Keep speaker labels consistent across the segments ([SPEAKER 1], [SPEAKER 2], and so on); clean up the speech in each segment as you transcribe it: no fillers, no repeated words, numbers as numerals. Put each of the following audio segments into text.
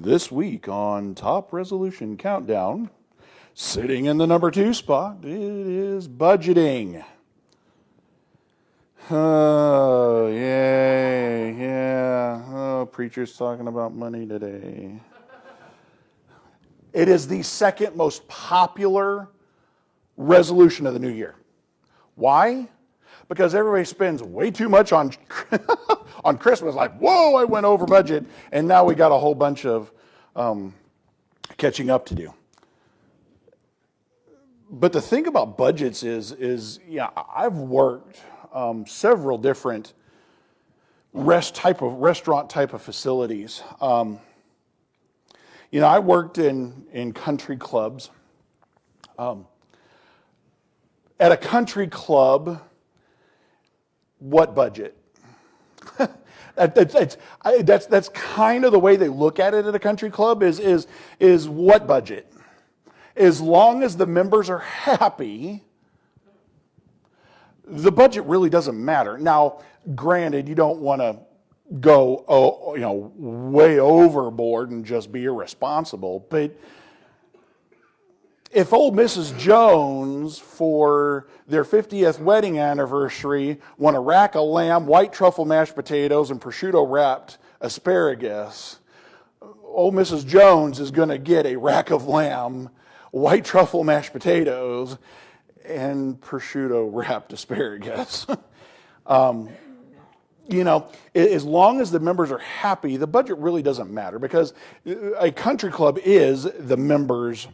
[SPEAKER 1] This week on Top Resolution Countdown, sitting in the number 2 spot, it is budgeting. Oh, yay, yeah. Oh, preacher's talking about money today. It is the second most popular resolution of the new year. Why? Because everybody spends way too much on on Christmas, like, whoa, I went over budget, and now we got a whole bunch of catching up to do. But the thing about budgets is I've worked several different restaurant type of facilities. I worked in country clubs. At a country club, what budget? That's kind of the way they look at it at a country club is what budget? As long as the members are happy, the budget really doesn't matter. Now, granted, you don't want to go way overboard and just be irresponsible, but if old Mrs. Jones, for their 50th wedding anniversary, won a rack of lamb, white truffle mashed potatoes, and prosciutto-wrapped asparagus, old Mrs. Jones is going to get a rack of lamb, white truffle mashed potatoes, and prosciutto-wrapped asparagus. As long as the members are happy, the budget really doesn't matter, because a country club is the members.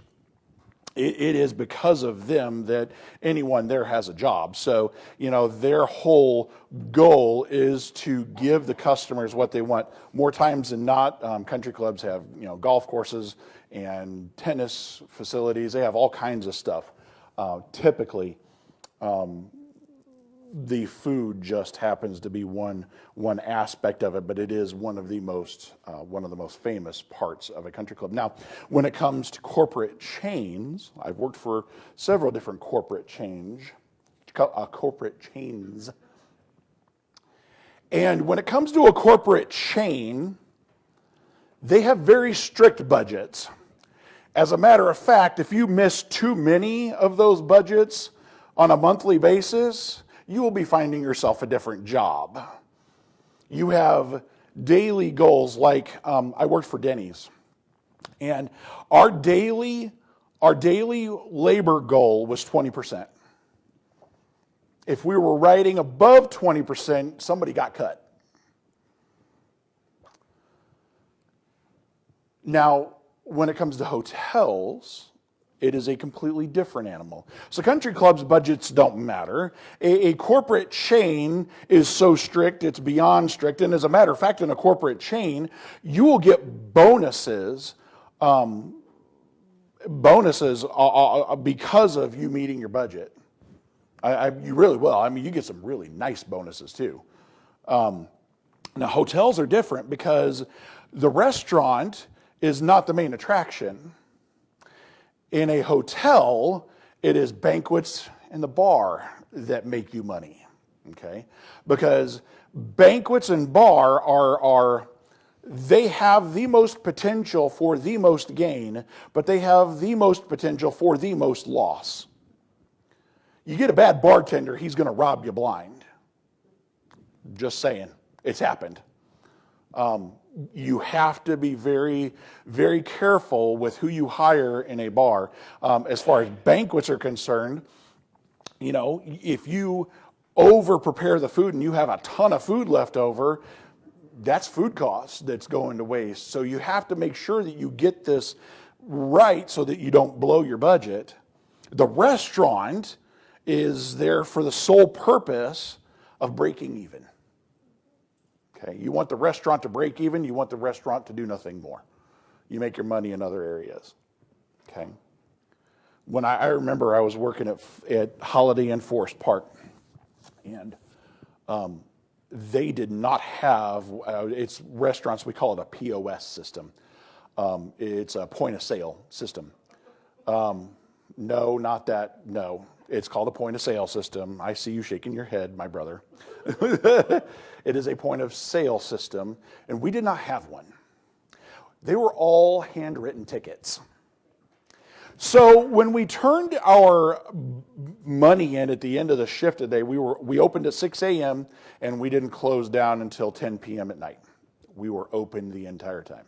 [SPEAKER 1] It is because of them that anyone there has a job. So, their whole goal is to give the customers what they want. More times than not, country clubs have, golf courses and tennis facilities. They have all kinds of stuff. Typically, the food just happens to be one aspect of it, but it is one of the most famous parts of a country club. Now, when it comes to corporate chains, I've worked for several different corporate chains, and when it comes to a corporate chain, they have very strict budgets. As a matter of fact, if you miss too many of those budgets on a monthly basis, you will be finding yourself a different job. You have daily goals, like I worked for Denny's, and our daily labor goal was 20%. If we were writing above 20%, somebody got cut. Now, when it comes to hotels, it is a completely different animal. So country clubs' budgets don't matter. A corporate chain is so strict, it's beyond strict. And as a matter of fact, in a corporate chain, you will get bonuses because of you meeting your budget. You really will. I mean, you get some really nice bonuses too. Now, hotels are different because the restaurant is not the main attraction. In a hotel, it is banquets and the bar that make you money, okay? Because banquets and bar they have the most potential for the most gain, but they have the most potential for the most loss. You get a bad bartender, he's going to rob you blind. Just saying, it's happened. You have to be very, very careful with who you hire in a bar. As far as banquets are concerned, if you over prepare the food and you have a ton of food left over, that's food costs that's going to waste. So you have to make sure that you get this right so that you don't blow your budget. The restaurant is there for the sole purpose of breaking even. Okay, you want the restaurant to break even, you want the restaurant to do nothing more. You make your money in other areas. Okay. When I remember I was working at Holiday Inn Forest Park, and they did not have, it's restaurants, we call it a POS system. It's a point of sale system. No, not that, no. It's called a point of sale system. I see you shaking your head, my brother. It is a point of sale system, and we did not have one. They were all handwritten tickets. So when we turned our money in at the end of the shift today, we opened at 6 a.m. and we didn't close down until 10 p.m. at night. We were open the entire time.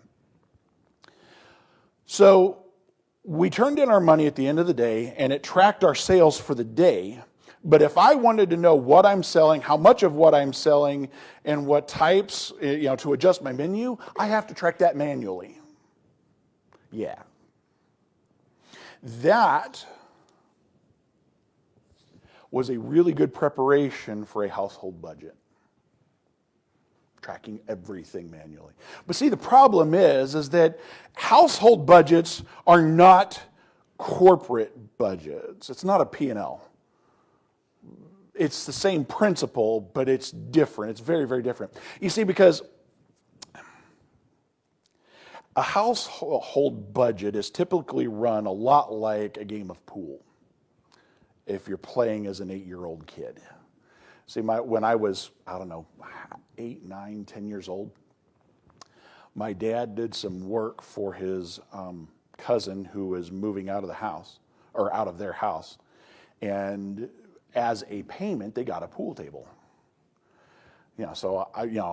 [SPEAKER 1] So we turned in our money at the end of the day, and it tracked our sales for the day. But if I wanted to know what I'm selling, how much of what I'm selling, and what types, to adjust my menu, I have to track that manually. Yeah. That was a really good preparation for a household budget. Tracking everything manually. But see, the problem is that household budgets are not corporate budgets. It's not a P&L. It's the same principle, but it's different. It's very, very different. You see, because a household budget is typically run a lot like a game of pool if you're playing as an 8-year-old kid. See, when I was, 8, 9, 10 years old, my dad did some work for his cousin who was moving out of the house, or out of their house. And as a payment, they got a pool table. So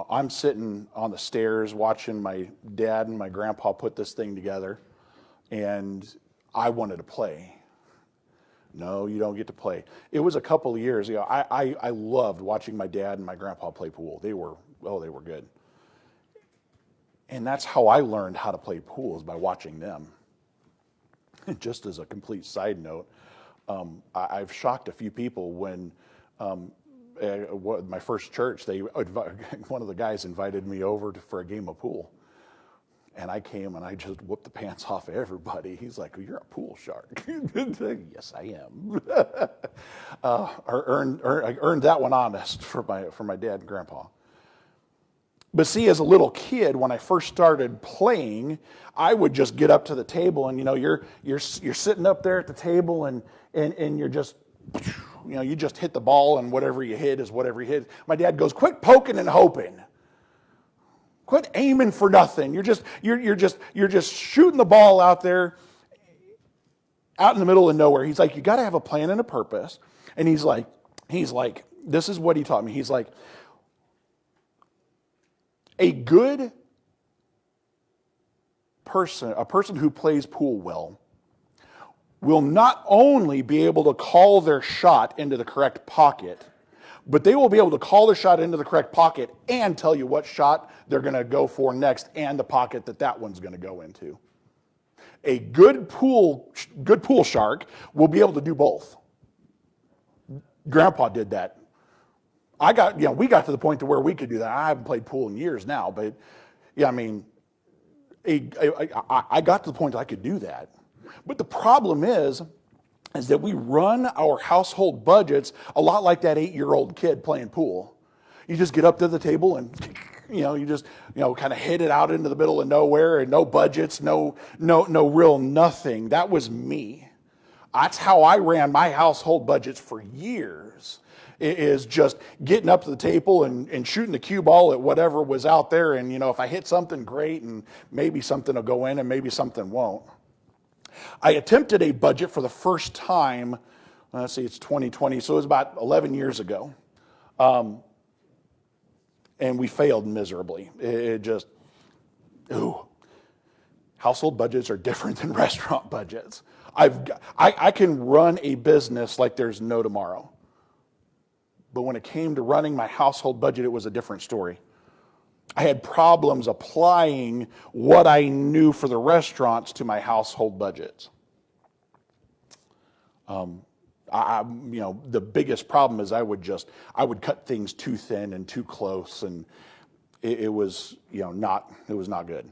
[SPEAKER 1] I'm sitting on the stairs watching my dad and my grandpa put this thing together, and I wanted to play. No, you don't get to play. It was a couple of years ago. I loved watching my dad and my grandpa play pool. They were good. And that's how I learned how to play pool, is by watching them. Just as a complete side note, I've shocked a few people when my first church, one of the guys invited me over for a game of pool. And I came and I just whooped the pants off of everybody. He's like, "Well, you're a pool shark." Yes, I am. I earned that one honest for my dad and grandpa. But see, as a little kid, when I first started playing, I would just get up to the table, and you're sitting up there at the table, and you're just, you just hit the ball, and whatever you hit is whatever you hit. My dad goes, "Quit poking and hoping. Quit aiming for nothing. You're just shooting the ball out there, out in the middle of nowhere." He's like, "You got to have a plan and a purpose." And he's like, this is what he taught me. He's like, a good person, a person who plays pool well, will not only be able to call their shot into the correct pocket, but they will be able to call their shot into the correct pocket and tell you what shot they're going to go for next and the pocket that one's going to go into. A good pool shark will be able to do both. Grandpa did that. We got to the point to where we could do that. I haven't played pool in years now, but I got to the point that I could do that. But the problem is that we run our household budgets a lot like that 8-year-old kid playing pool. You just get up to the table and you just kind of hit it out into the middle of nowhere, and no budgets, no real nothing. That was me. That's how I ran my household budgets for years. It is just getting up to the table and shooting the cue ball at whatever was out there, and if I hit something, great, and maybe something will go in and maybe something won't. I attempted a budget for the first time, let's see, it's 2020, so it was about 11 years ago. And we failed miserably. Household budgets are different than restaurant budgets. I can run a business like there's no tomorrow. But when it came to running my household budget, it was a different story. I had problems applying what I knew for the restaurants to my household budgets. The biggest problem is I would cut things too thin and too close, and it was not good.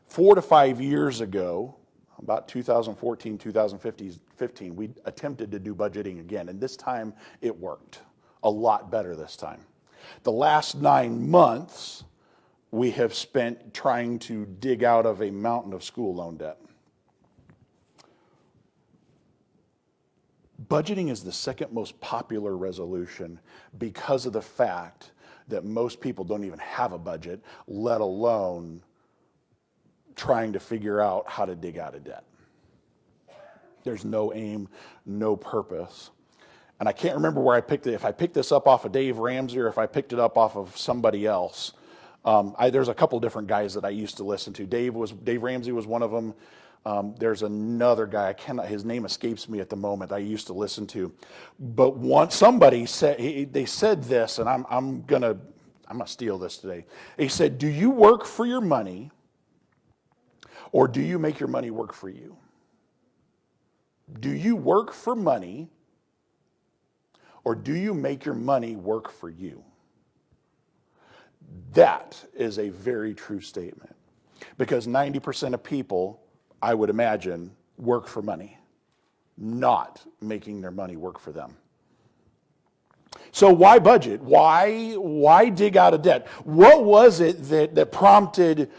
[SPEAKER 1] 4 to 5 years ago, about 2014, 2015, we attempted to do budgeting again, and this time it worked a lot better this time. The last 9 months, we have spent trying to dig out of a mountain of school loan debt. Budgeting is the second most popular resolution because of the fact that most people don't even have a budget, let alone trying to figure out how to dig out of debt. There's no aim, no purpose. And I can't remember where I picked it. If I picked this up off of Dave Ramsey or if I picked it up off of somebody else. There's a couple different guys that I used to listen to. Dave Ramsey was one of them. There's another guy, his name escapes me at the moment, I used to listen to. But once somebody said, they said this, and I'm gonna steal this today. He said, do you work for your money or do you make your money work for you? Do you work for money or do you make your money work for you? That is a very true statement. Because 90% of people, I would imagine, work for money, not making their money work for them. So why budget? Why dig out of debt? What was it that prompted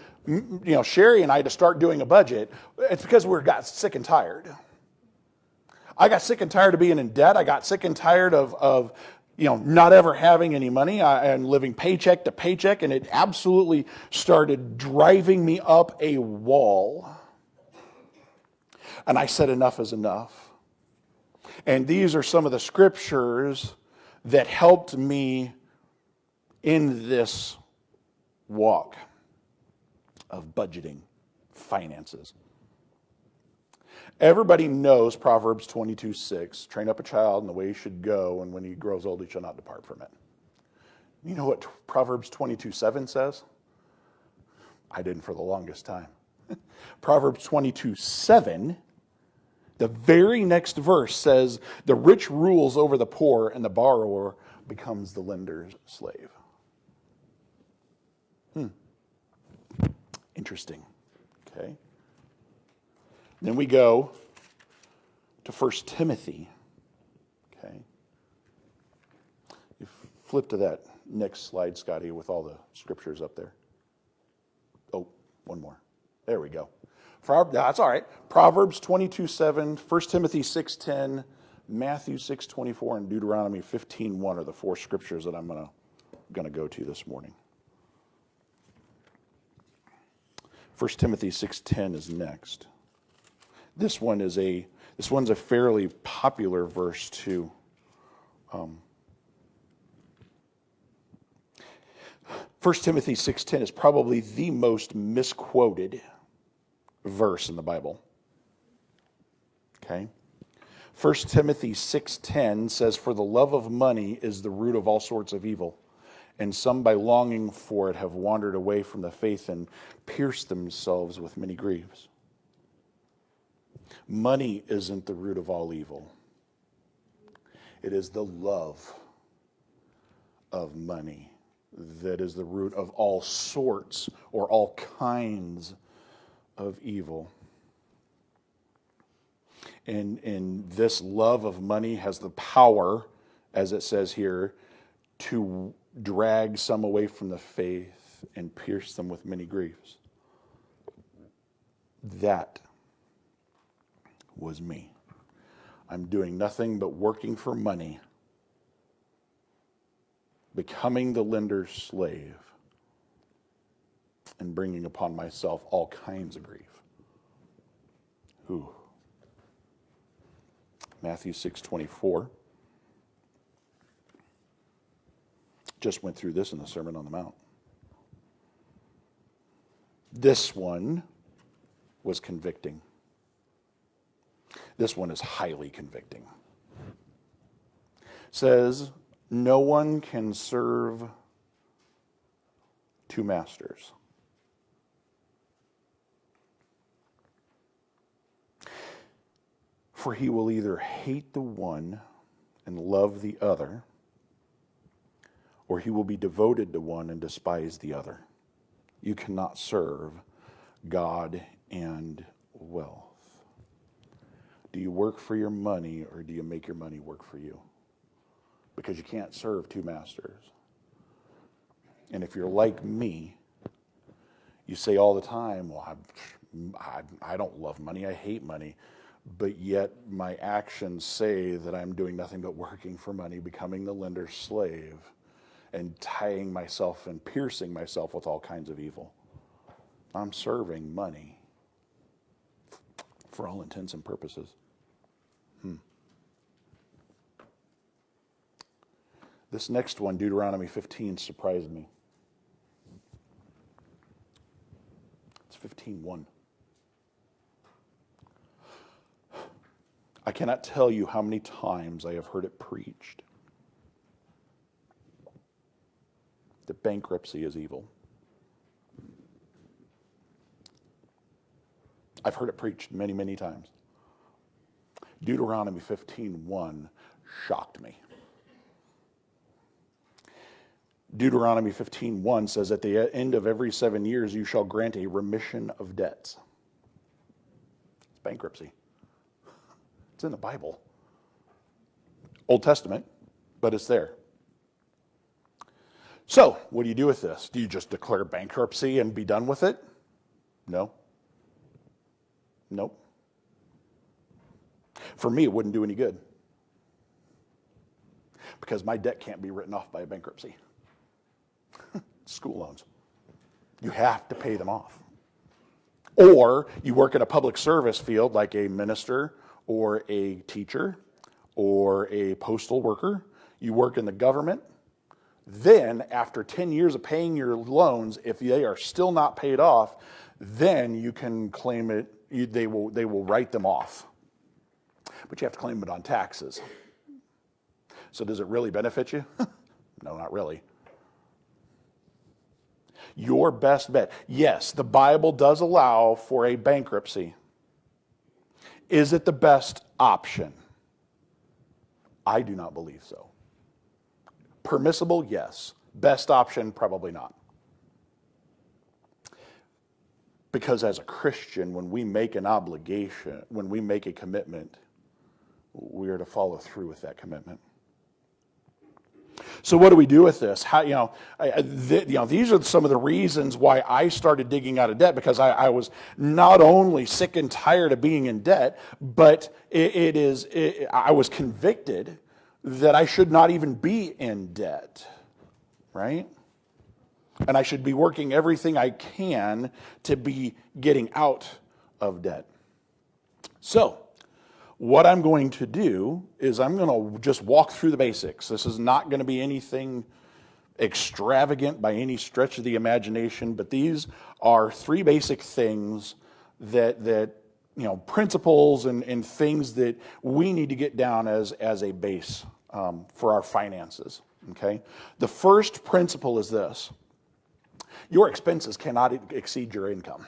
[SPEAKER 1] Sherry and I to start doing a budget? It's because we got sick and tired. I got sick and tired of being in debt. I got sick and tired of not ever having any money and living paycheck to paycheck, and it absolutely started driving me up a wall. And I said, enough is enough. And these are some of the scriptures that helped me in this walk of budgeting, finances. Everybody knows Proverbs 22:6, train up a child in the way he should go, and when he grows old, he shall not depart from it. You know what Proverbs 22:7 says? I didn't for the longest time. Proverbs 22:7, the very next verse says, the rich rules over the poor, and the borrower becomes the lender's slave. Interesting. Okay. Then we go to 1 Timothy. Okay. You flip to that next slide, Scotty, with all the scriptures up there. Oh, one more. There we go. That's all right. Proverbs 22:7, 1 Timothy 6:10, Matthew 6:24, and Deuteronomy 15:1 are the four scriptures that I'm going to go to this morning. 1 Timothy 6:10 is next. This one's a fairly popular verse too. 1 Timothy 6:10 is probably the most misquoted verse in the Bible. Okay? 1 Timothy 6:10 says, "For the love of money is the root of all sorts of evil, and some by longing for it have wandered away from the faith and pierced themselves with many griefs." Money isn't the root of all evil. It is the love of money that is the root of all sorts or all kinds of evil. And this love of money has the power, as it says here, to drag some away from the faith and pierce them with many griefs. That was me. I'm doing nothing but working for money, becoming the lender's slave, and bringing upon myself all kinds of grief. Ooh. Matthew 6:24. Just went through this in the Sermon on the Mount. This one was convicting. This one is highly convicting. It says, no one can serve two masters. For he will either hate the one and love the other, or he will be devoted to one and despise the other. You cannot serve God and wealth. Do you work for your money or do you make your money work for you? Because you can't serve two masters. And if you're like me, you say all the time, well, I don't love money, I hate money. But yet my actions say that I'm doing nothing but working for money, becoming the lender's slave, and tying myself and piercing myself with all kinds of evil. I'm serving money for all intents and purposes. This next one, Deuteronomy 15, surprised me. It's 15:1. I cannot tell you how many times I have heard it preached that bankruptcy is evil. I've heard it preached many, many times. Deuteronomy 15:1 shocked me. Deuteronomy 15:1 says, at the end of every 7 years, you shall grant a remission of debts. It's bankruptcy. It's in the Bible. Old Testament, but it's there. So, what do you do with this? Do you just declare bankruptcy and be done with it? No. Nope. For me, it wouldn't do any good. Because my debt can't be written off by a bankruptcy. School loans. You have to pay them off. Or you work in a public service field like a minister or a teacher or a postal worker. You work in the government. Then, after 10 years of paying your loans, if they are still not paid off, then you can claim it. They will write them off. But you have to claim it on taxes. So does it really benefit you? No, not really. Your best bet. Yes, the Bible does allow for a bankruptcy. Is it the best option? I do not believe so. Permissible, yes. Best option, probably not. Because as a Christian, when we make an obligation, when we make a commitment, we are to follow through with that commitment. So what do we do with this? How, these are some of the reasons why I started digging out of debt, because I was not only sick and tired of being in debt, but I was convicted that I should not even be in debt, right? And I should be working everything I can to be getting out of debt. So, what I'm going to do is I'm going to just walk through the basics. This is not going to be anything extravagant by any stretch of the imagination, but these are three basic things that principles and things that we need to get down as a base for our finances. Okay? The first principle is this: your expenses cannot exceed your income.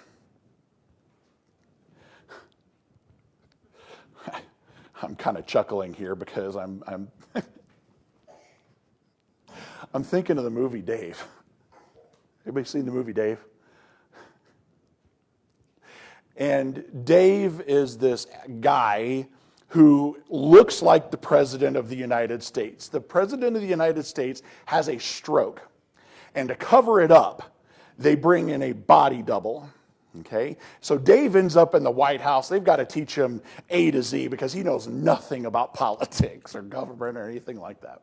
[SPEAKER 1] I'm kind of chuckling here because I'm I'm thinking of the movie Dave. Everybody seen the movie Dave? And Dave is this guy who looks like the President of the United States. The President of the United States has a stroke. And to cover it up, they bring in a body double. Okay, so Dave ends up in the White House. They've got to teach him A to Z because he knows nothing about politics or government or anything like that.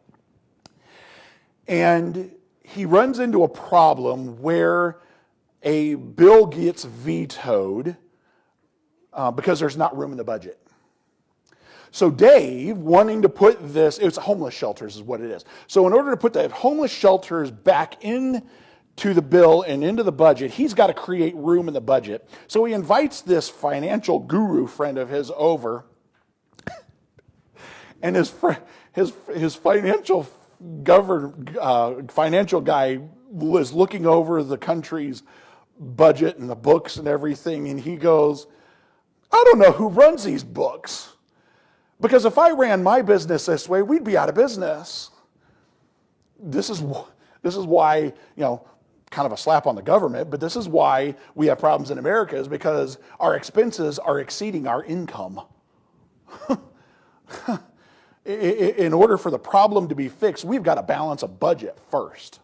[SPEAKER 1] And he runs into a problem where a bill gets vetoed because there's not room in the budget. So Dave, wanting to put this, it's homeless shelters is what it is. So in order to put the homeless shelters back in to the bill and into the budget, he's got to create room in the budget. So he invites this financial guru friend of his over, and his financial guy was looking over the country's budget and the books and everything, and he goes, I don't know who runs these books, because if I ran my business this way, we'd be out of business. This is why, kind of a slap on the government, but this is why we have problems in America, is because our expenses are exceeding our income. In order for the problem to be fixed, we've got to balance a budget first.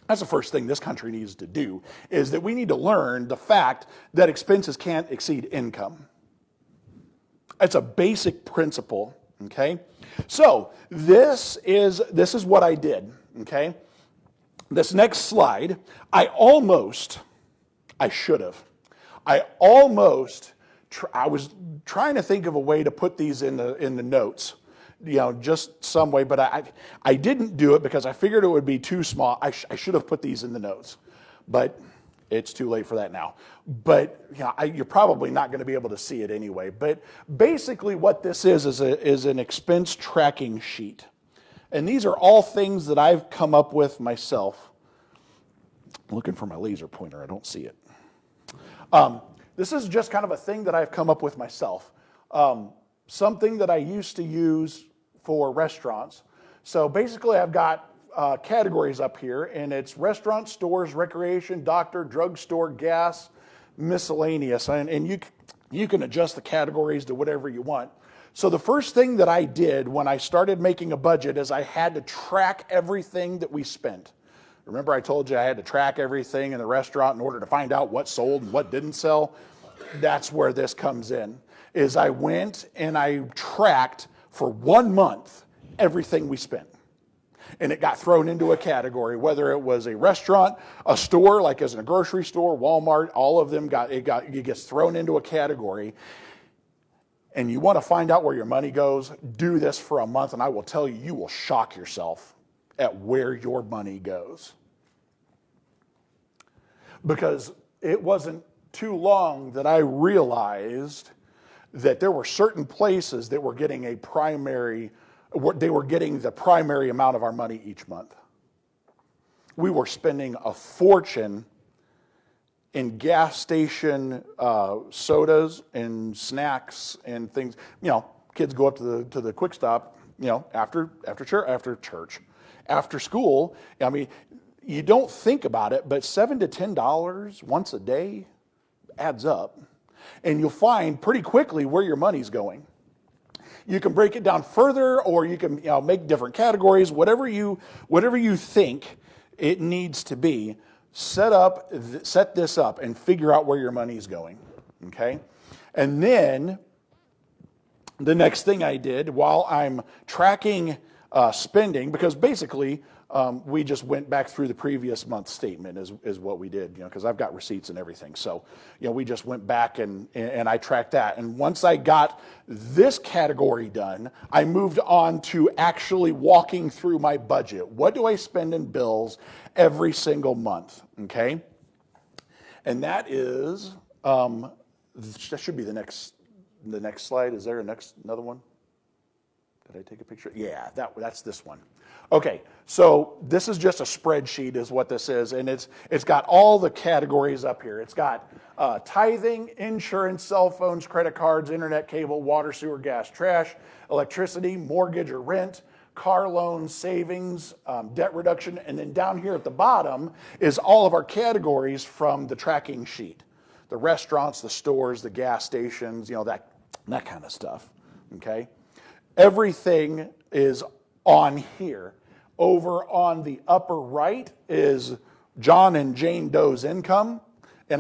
[SPEAKER 1] That's the first thing this country needs to do, is that we need to learn the fact that expenses can't exceed income. It's a basic principle, okay? So this is what I did, okay? This next slide, I almost I should have. I almost, I was trying to think of a way to put these in the notes, just some way, but I didn't do it because I figured it would be too small. I should have put these in the notes, but it's too late for that now. But you're probably not going to be able to see it anyway. But basically what this is an expense tracking sheet. And these are all things that I've come up with myself. I'm looking for my laser pointer. I don't see it. This is just kind of a thing that I've come up with myself. Something that I used to use for restaurants. So basically I've got categories up here, and it's restaurant, stores, recreation, doctor, drugstore, gas, miscellaneous. And you can adjust the categories to whatever you want. So the first thing that I did when I started making a budget is I had to track everything that we spent. Remember I told you I had to track everything in the restaurant in order to find out what sold and what didn't sell? That's where this comes in, is I went and I tracked for 1 month everything we spent. And it got thrown into a category, whether it was a restaurant, a store, like as in a grocery store, Walmart, all of them it gets thrown into a category. And you want to find out where your money goes, do this for a month, and I will tell you, you will shock yourself at where your money goes. Because it wasn't too long that I realized that there were certain places that were getting the primary amount of our money each month. We were spending a fortune in gas station sodas and snacks and things. Kids go up to the quick stop, after church, after school. I mean, you don't think about it, but $7 to $10 once a day adds up, and you'll find pretty quickly where your money's going. You can break it down further, or you can make different categories, whatever you think it needs to be. Set this up and figure out where your money's going, okay? And then the next thing I did while I'm tracking spending, because basically we just went back through the previous month's statement is what we did, because I've got receipts and everything. So, we just went back and I tracked that. And once I got this category done, I moved on to actually walking through my budget. What do I spend in bills every single month, okay? And that is, that should be the next slide. Is there another one? Did I take a picture? Yeah, that's this one. Okay, so this is just a spreadsheet is what this is, and it's got all the categories up here. It's got tithing, insurance, cell phones, credit cards, internet, cable, water, sewer, gas, trash, electricity, mortgage or rent, car loans, savings, debt reduction, and then down here at the bottom is all of our categories from the tracking sheet. The restaurants, the stores, the gas stations, that kind of stuff, okay? Everything is on here. Over on the upper right is John and Jane Doe's income. And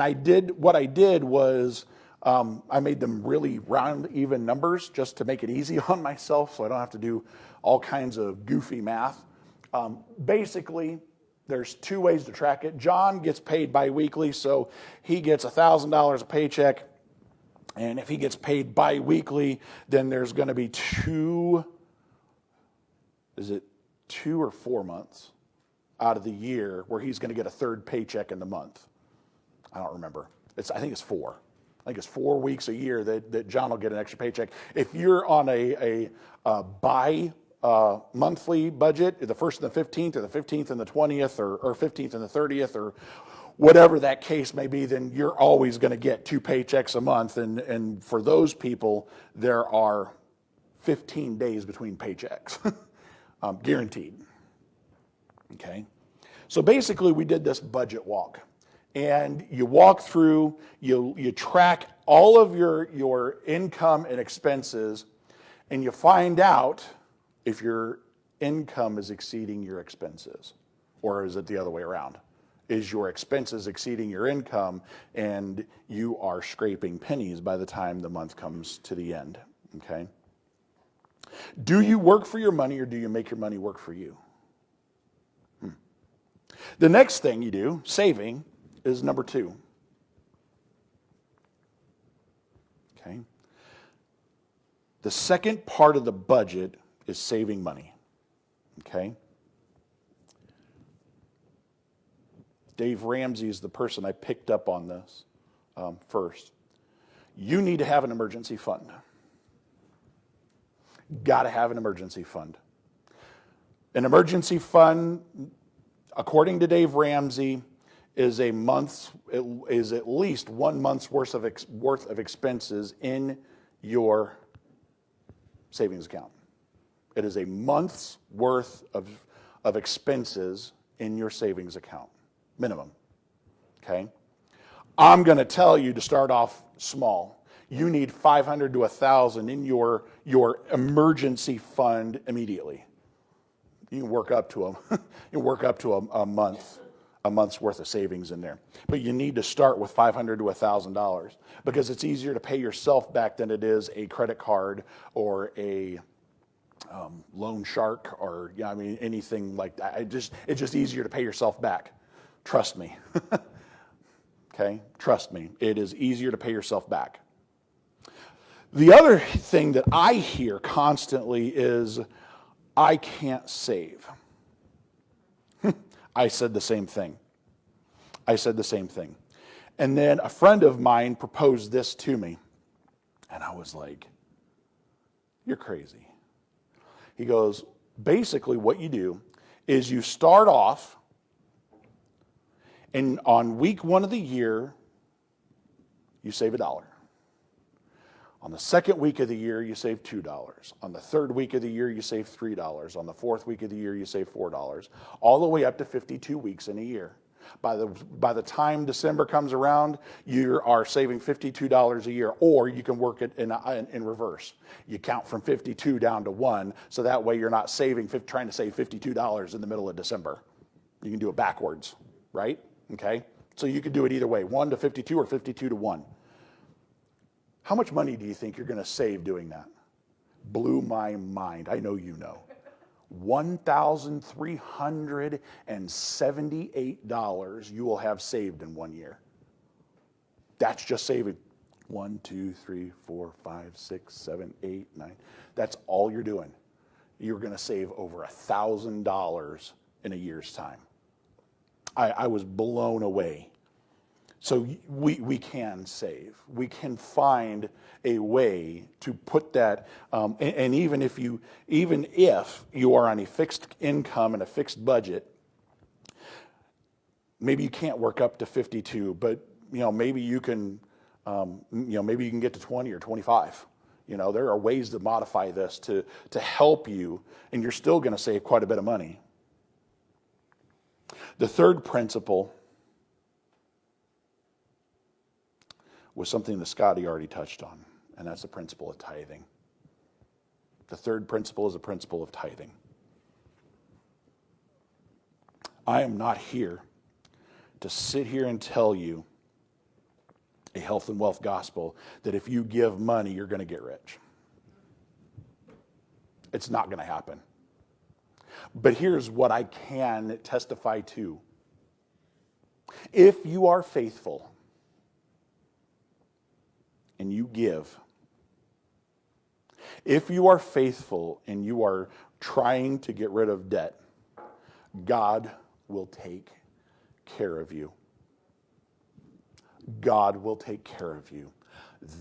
[SPEAKER 1] what I did was I made them really round, even numbers just to make it easy on myself so I don't have to do all kinds of goofy math. Basically, there's two ways to track it. John gets paid biweekly, so he gets $1,000 a paycheck. And if he gets paid bi-weekly, then there's going to be 2 or 4 months out of the year where he's going to get a third paycheck in the month. I don't remember. I think it's 4. I think it's 4 weeks a year that John will get an extra paycheck. If you're on a monthly budget, the 1st and the 15th, or the 15th and the 20th, or 15th and the 30th, or whatever that case may be, then you're always going to get 2 paychecks a month. And for those people, there are 15 days between paychecks, guaranteed. Okay? So basically, we did this budget walk. And you walk through, you track all of your income and expenses, and you find out if your income is exceeding your expenses, or is it the other way around? Is your expenses exceeding your income and you are scraping pennies by the time the month comes to the end, okay? Do you work for your money or do you make your money work for you? The next thing you do, saving, is number 2. The second part of the budget is saving money. Okay? Dave Ramsey is the person I picked up on this first. You need to have an emergency fund. Got to have an emergency fund. An emergency fund, according to Dave Ramsey, is at least 1 month's worth of expenses in your savings account. It is a month's worth of expenses in your savings account, minimum. Okay? I'm going to tell you to start off small. You need $500 to $1,000 in your emergency fund immediately. You can work up to a month's worth of savings in there. But you need to start with $500 to $1,000 because it's easier to pay yourself back than it is a credit card or a loan shark or anything like that. It's just easier to pay yourself back. Trust me. Okay? Trust me. It is easier to pay yourself back. The other thing that I hear constantly is, I can't save. I said the same thing. And then a friend of mine proposed this to me. And I was like, you're crazy. He goes, basically what you do is you start off, and on week 1 of the year, you save $1. On the second week of the year, you save $2. On the third week of the year, you save $3. On the fourth week of the year, you save $4. All the way up to 52 weeks in a year. By the time December comes around, you are saving $52 a year, or you can work it in reverse. You count from 52 down to 1, so that way you're not trying to save $52 in the middle of December. You can do it backwards, right? Okay? So you could do it either way, 1 to 52 or 52 to 1. How much money do you think you're going to save doing that? Blew my mind. I know you know. $1,378 you will have saved in 1 year. That's just saving 1, 2, 3, 4, 5, 6, 7, 8, 9. That's all you're doing. You're going to save over $1,000 in a year's time. I was blown away. So we can save. We can find a way to put that, and even if you are on a fixed income and a fixed budget, maybe you can't work up to 52, but maybe you can, maybe you can get to 20 or 25. There are ways to modify this to help you, and you're still going to save quite a bit of money. The third principle was something that Scotty already touched on, and that's the principle of tithing. The third principle is the principle of tithing. I am not here to sit here and tell you a health and wealth gospel that if you give money, you're going to get rich. It's not going to happen. But here's what I can testify to. If you are faithful, and you give, if you are faithful and you are trying to get rid of debt, God will take care of you. God will take care of you.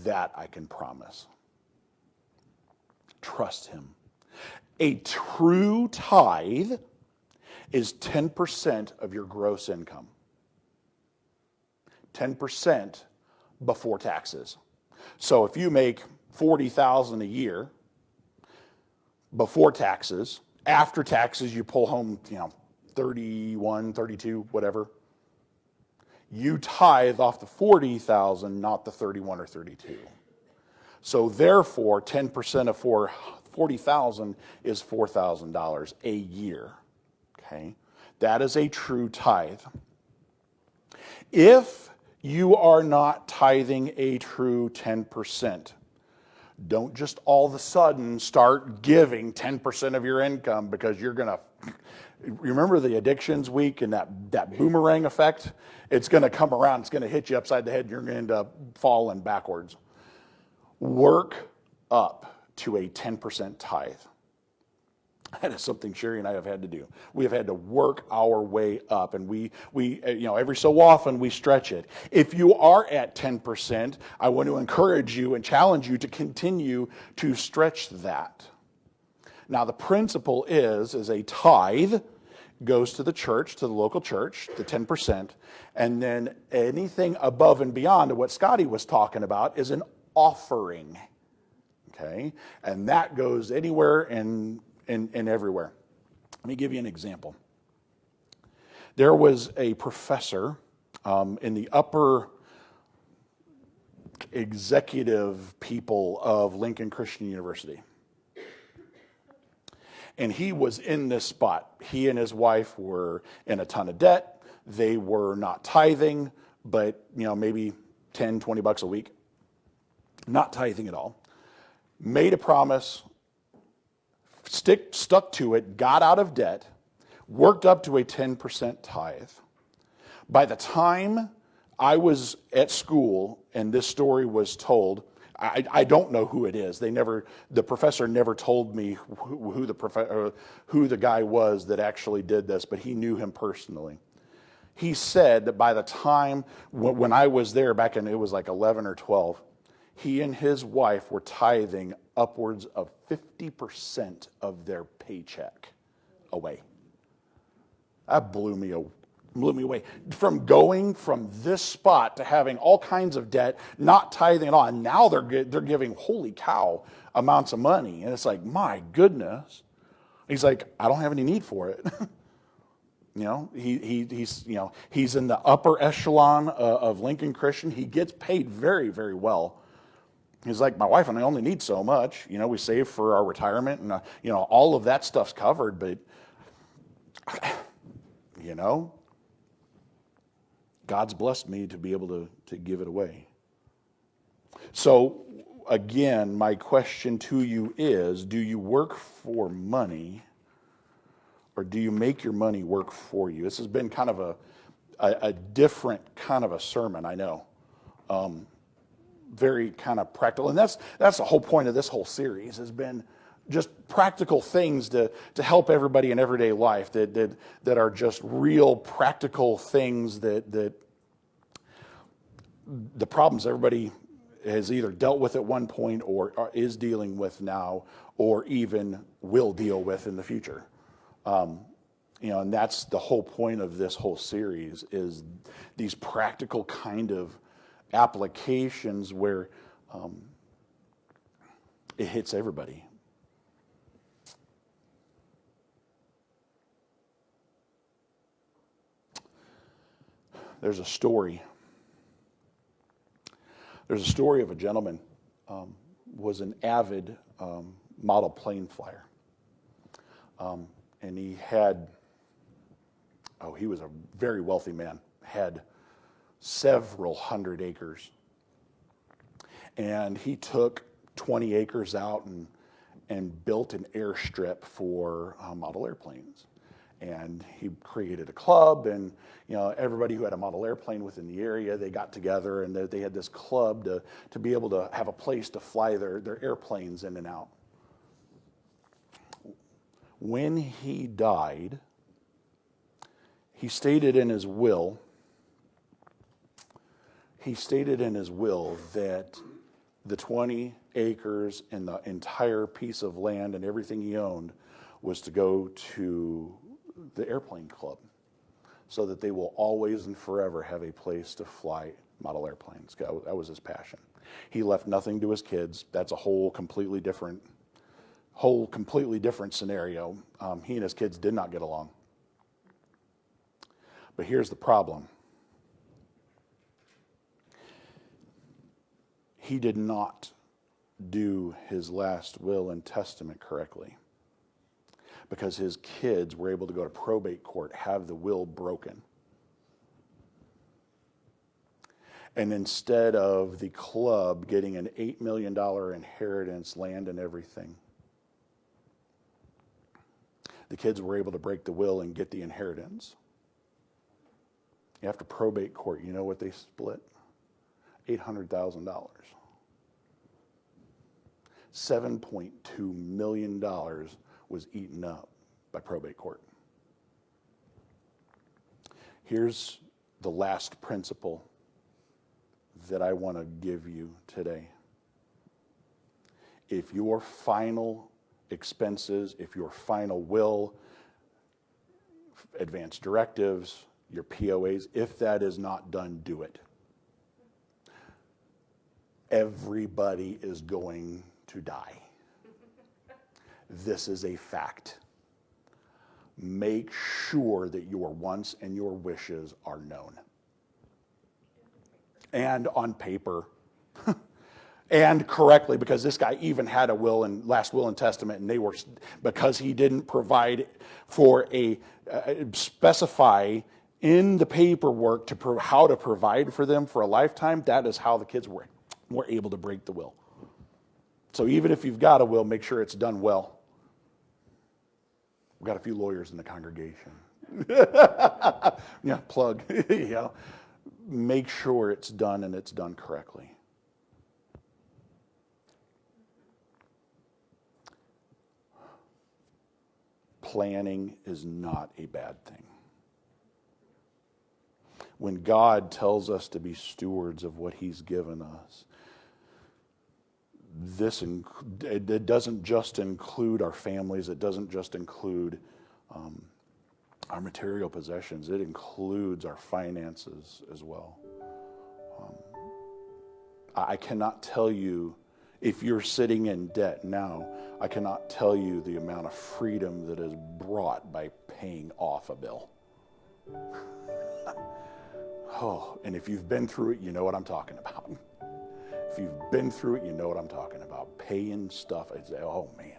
[SPEAKER 1] That I can promise. Trust Him. A true tithe is 10% of your gross income. 10% before taxes. So if you make $40,000 a year before taxes, after taxes you pull home, 31, 32, whatever. You tithe off the 40,000, not the 31 or 32. So therefore, 10% of 40,000 is $4,000 a year. Okay? That is a true tithe. If you are not tithing a true 10%, don't just all of a sudden start giving 10% of your income because you're going to... Remember the addictions week and that boomerang effect? It's going to come around. It's going to hit you upside the head and you're going to end up falling backwards. Work up. to a 10% tithe. That is something Sherry and I have had to do. We have had to work our way up, and we every so often we stretch it. If you are at 10%, I want to encourage you and challenge you to continue to stretch that. Now, the principle is a tithe goes to the church, to the local church, the 10%, and then anything above and beyond what Scotty was talking about is an offering. Okay? And that goes anywhere and everywhere. Let me give you an example. There was a professor in the upper executive people of Lincoln Christian University. And he was in this spot. He and his wife were in a ton of debt. They were not tithing, but maybe 10, 20 bucks a week. Not tithing at all. Made a promise, stuck to it, got out of debt, worked up to a 10% tithe. By the time I was at school and this story was told, I don't know who it is. The professor never told me who the guy was that actually did this, but he knew him personally. He said that by the time when I was there back in, it was like 11 or 12, he and his wife were tithing upwards of 50% of their paycheck away. That blew me away. From going from this spot to having all kinds of debt, not tithing at all, and now they're giving, holy cow, amounts of money. And it's like, my goodness. He's like, I don't have any need for it. He's in the upper echelon of Lincoln Christian. He gets paid very, very well. He's like, my wife and I only need so much. We save for our retirement, and all of that stuff's covered. But God's blessed me to be able to give it away. So again, my question to you is: do you work for money, or do you make your money work for you? This has been kind of a different kind of a sermon, I know. Very kind of practical. And that's the whole point of this whole series, has been just practical things to help everybody in everyday life that are just real practical things that the problems everybody has either dealt with at one point or is dealing with now, or even will deal with in the future. And that's the whole point of this whole series, is these practical kind of applications where it hits everybody. There's a story of a gentleman was an avid model plane flyer, and he was a very wealthy man, had several hundred acres. And he took 20 acres out and built an airstrip for model airplanes. And he created a club, and everybody who had a model airplane within the area, they got together, and they had this club to be able to have a place to fly their airplanes in and out. When he died, he stated in his will that the 20 acres and the entire piece of land and everything he owned was to go to the airplane club, so that they will always and forever have a place to fly model airplanes. That was his passion. He left nothing to his kids. That's a whole completely different scenario. He and his kids did not get along. But here's the problem. He did not do his last will and testament correctly, because his kids were able to go to probate court, have the will broken. And instead of the club getting an $8 million inheritance, land and everything, the kids were able to break the will and get the inheritance. After probate court, you know what they split? $800,000. $7.2 million was eaten up by probate court. Here's the last principle that I want to give you today. If your final expenses, if your final will, advance directives, your POAs, if that is not done, do it. Everybody is going to die. This is a fact. Make sure that your wants and your wishes are known. And on paper. And correctly, because this guy even had a will and last will and testament, and they were, because he didn't provide for specify in the paperwork how to provide for them for a lifetime, that is how the kids were able to break the will. So even if you've got a will, make sure it's done well. We've got a few lawyers in the congregation. Yeah, plug. Yeah. Make sure it's done and it's done correctly. Planning is not a bad thing. When God tells us to be stewards of what He's given us, it doesn't just include our families. It doesn't just include our material possessions. It includes our finances as well. I cannot tell you, if you're sitting in debt now, I cannot tell you the amount of freedom that is brought by paying off a bill. Oh, and if you've been through it, you know what I'm talking about. If you've been through it, you know what I'm talking about. Paying stuff, I say, oh man.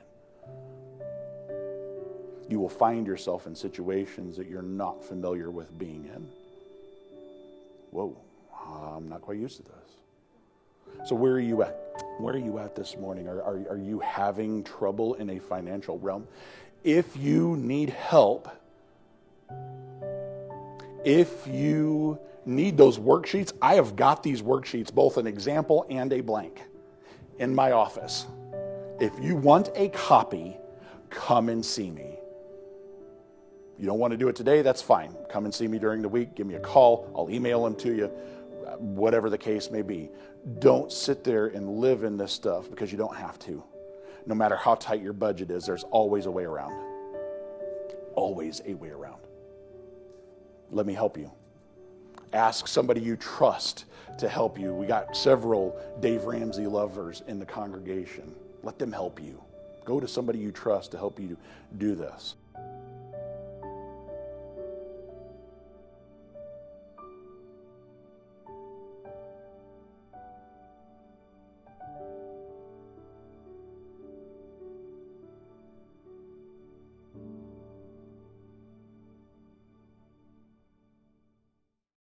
[SPEAKER 1] You will find yourself in situations that you're not familiar with being in. Whoa, I'm not quite used to this. So where are you at? Where are you at this morning? Are you having trouble in a financial realm? If you need help, if you need those worksheets, I have got these worksheets, both an example and a blank, in my office. If you want a copy, come and see me. You don't want to do it today, that's fine. Come and see me during the week. Give me a call. I'll email them to you, whatever the case may be. Don't sit there and live in this stuff because you don't have to. No matter how tight your budget is, there's always a way around. Always a way around. Let me help you. Ask somebody you trust to help you. We got several Dave Ramsey lovers in the congregation. Let them help you. Go to somebody you trust to help you do this.